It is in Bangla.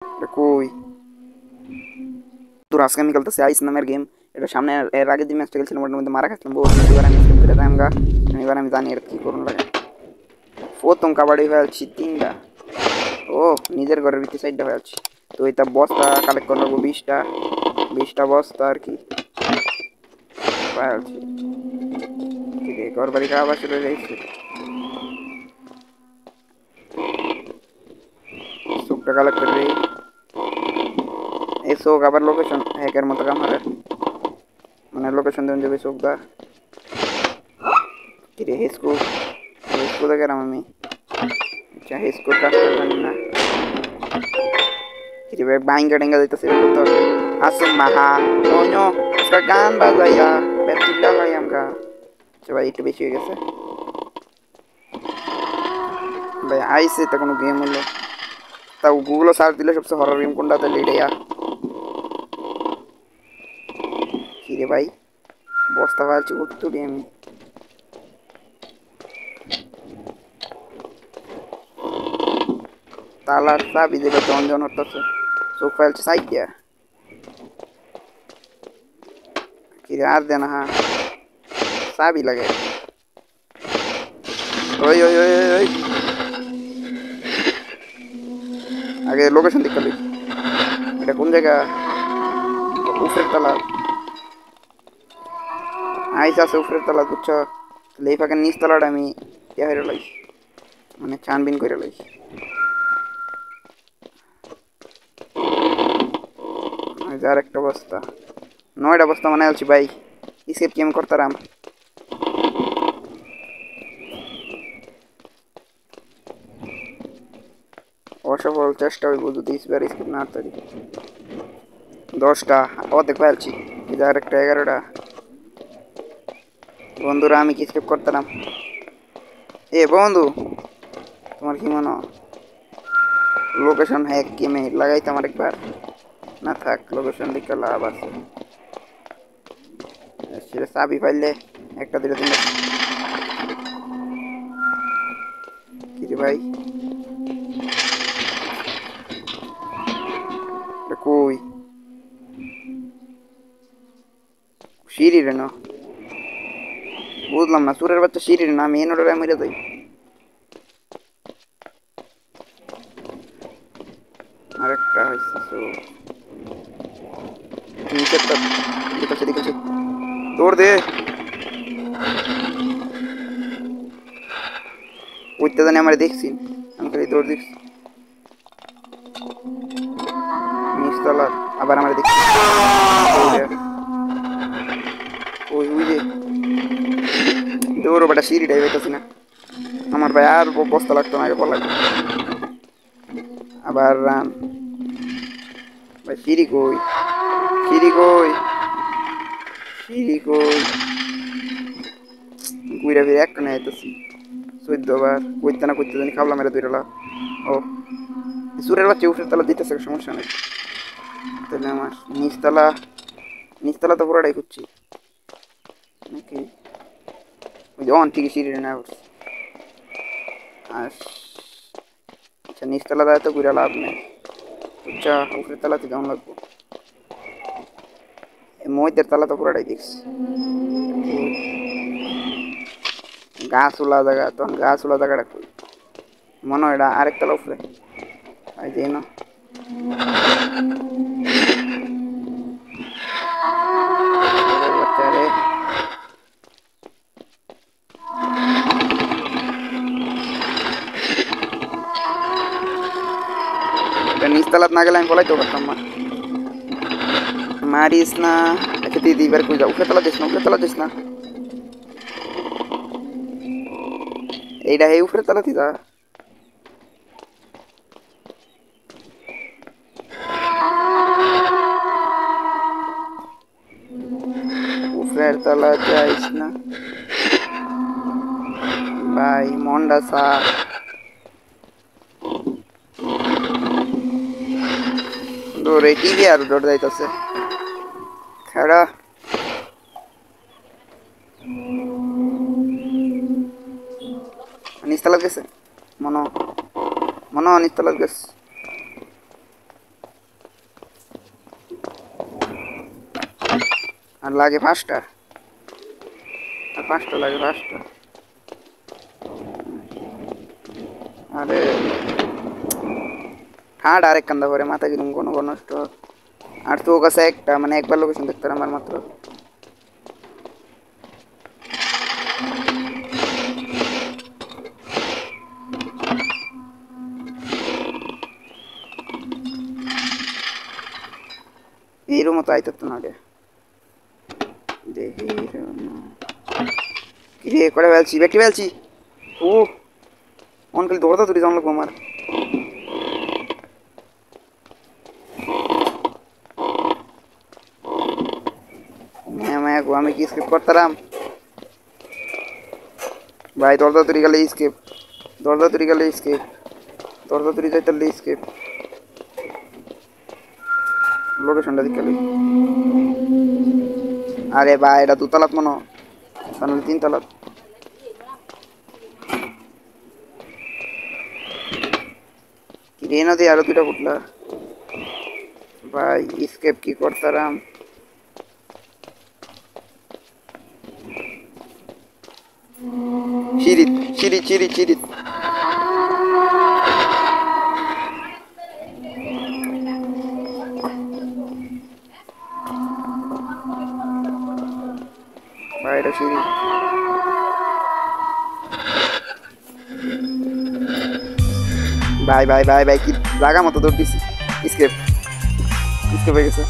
কই তোর আজকে আমি খেলতেছি আইস নামের গেম। এটা সামনে এর আগে যে ম্যাচটা খেলছিলাম ওটার মধ্যে মারা খাচ্ছিলাম বহুত, এবার আমি স্কিপ করে দাম গা। এবার আমি জানি আর কি করুন লাগে। প্রথম কাবাডি হয়েছি তিনটা। ও নিজের ঘরের ভিতরে সাইডটা হয়েছি। তো এটা বস্তা কালেক্ট করে নেবো 20টা বস্তা আর কি হয়েছি। ঠিক আছে, ঘর বাড়ি খাওয়া শুরু হয়ে যাইছে। চোখটা কালেক্ট করে এই চোখ আবার লোকেশন হ্যাকের মতো আমার মানে লোকেশন দেবেন যাবে চোখটা। কিরে হেসকো হেসকো দেখেন আমি আচ্ছা হেসকোর কাজটা জানি না। কিরে ভাই বাইঙ্গা টেঙ্গা দিতেছে করতে হবে। আসুন মাহা ওño उसका গান বাজাইয়া বেতুল্লা ভাই আমকা। আচ্ছা ভাই একটু বেশি হয়ে গেছে ভাই। আইসে তো কোনো গেম হলো তাও গুগলে সার্চ দিলে সবচেয়ে হরর গেম কোনটা তাহলে এটাই। কিরে ভাই বস্তা ফালছি উত্তরি আমি। তালার চাবি যেটা জন জন হতেছে চোখ ফালছে সাইড দিয়া। কিরে আর দে না হ্যাঁ চাবি লাগে। ওই ওই ওই ওই ওই আগে লোকেশন দেখতে লই। এটা কোন জায়গা? উপরের তলা আইস আছে উপরের তলা বুঝছো। তাহলে এই ফাঁকে নিচ তলাটা আমি ইয়া হয়ে লাই মানে ছানবিন করে লাই। আর একটা বস্তা 9টা বস্তা মানে আছি ভাই। স্কেপ কি আমি করতাম? অসফল চেষ্টা হইব যদি স্পেয়ার স্কেপ না পারি। 10টা অর্ধেক ফেলছি। আর একটা 11টা। বন্ধুরা আমি কি স্কেপ করতাম? এ বন্ধু তোমার কি মনে হয় লোকেশন হ্যাক গেমে লাগাইতাম আরেকবার? না থাক লোকেশন দিকে লাভ আছে। সেটা চাবি পাইলে একটা দিলে তুমি কি ভাই কই সিঁড়ি রে না বুঝলাম না। চুরের বাচ্চা সিঁড়ি না মেন ওটা মেরে যাই। আরেকটা হয়েছে নিচেরটা দেখেছে দেখেছে দৌড় দে। ওইটা জানি আমার দেখছি আমি খালি দৌড় দেখছি নিচতলা আবার আমার দেখছি। ওই ওই যে দৌড়ো বেটা সিঁড়িটাই হইতেছি না আমার ভাই। আর বস্তা লাগতো না আগে বলা আবার রান ভাই। সিঁড়ি কই সিঁড়ি কই সিঁড়ি কই ঘুরে ফিরে একটা নিয়ে আইতেছি 14বার কইতে না কইতে জানি খাবলা মেরে দুইটা। ও সুরের বাচ্চা উঠে তলা দিতেছে সমস্যা নেই। তাহলে আমার নিচতলা তো পুরোটাই খুঁজছি নাকি? ওই যে অন ঠিকই সিঁড়ি না আর আচ্ছা নিচতলা দেয় তো ঘুরে লাভ নেই। আচ্ছা উপরের তলাতে কেমন লাগবো? মহিতের তলা তো পুরোটাই দেখছি। গাছওয়ালা জায়গা তখন গাছওয়ালা জায়গাটা কই মনে হয় এটা আরেকতলা উপরে এই যে না বাচ্চা রে। এটা নিচতলাত না গেলে আমি বলাইতে পারতাম না। মারিস না। আচ্ছা দিদি এবার কই যাও? উপরে তলা দিস না উপরে তলা দিস না। এইটা এই উপরে তলা দিদা উপরের তলা যাইস না ভাই মন্ডা সা। দৌড়ে টিভি আর দৌড় যাইতেছে খেড়া। নিচতলা গেছে মনে নিচতলা গেছে। আর লাগে 5টা, আর 5টা লাগে 5টা। আরে হার্ড আরেক কান্দা করে মাথা কিরম কোনো নষ্ট। আর তো ও কাছে একটা মানে একবার লোকেশন দেখতে আমার মাত্র। এরও মতো আইতো তো না রে, দেখি কি রে করে ফেলছি ব্যাটি ফেলছি। ও অনকাল দৌড়াতে তুই জানলো আমার আমি কি স্কিপ করতাম ভাই? দরজা তৈরি গেলে স্কিপ, দরজা তৈরি গেলে স্কিপ, দরজা তৈরি যাইতে স্কিপ। লোকেশনটা দিকে আরে ভাই এটা 2 তলাত মনে হয়, তাহলে 3 তলাত। কি রে নদী আরো 2টা ফুটলা ভাই, স্কেপ কি করতাম? সিঁড়িত সিঁড়ি সিঁড়ি সিঁড়িত ভাই এটা সিঁড়ি। ভাই ভাই ভাই ভাই কি লাগা মতো দৌড় দিছি, স্কেপ স্কেপ হয়ে গেছে।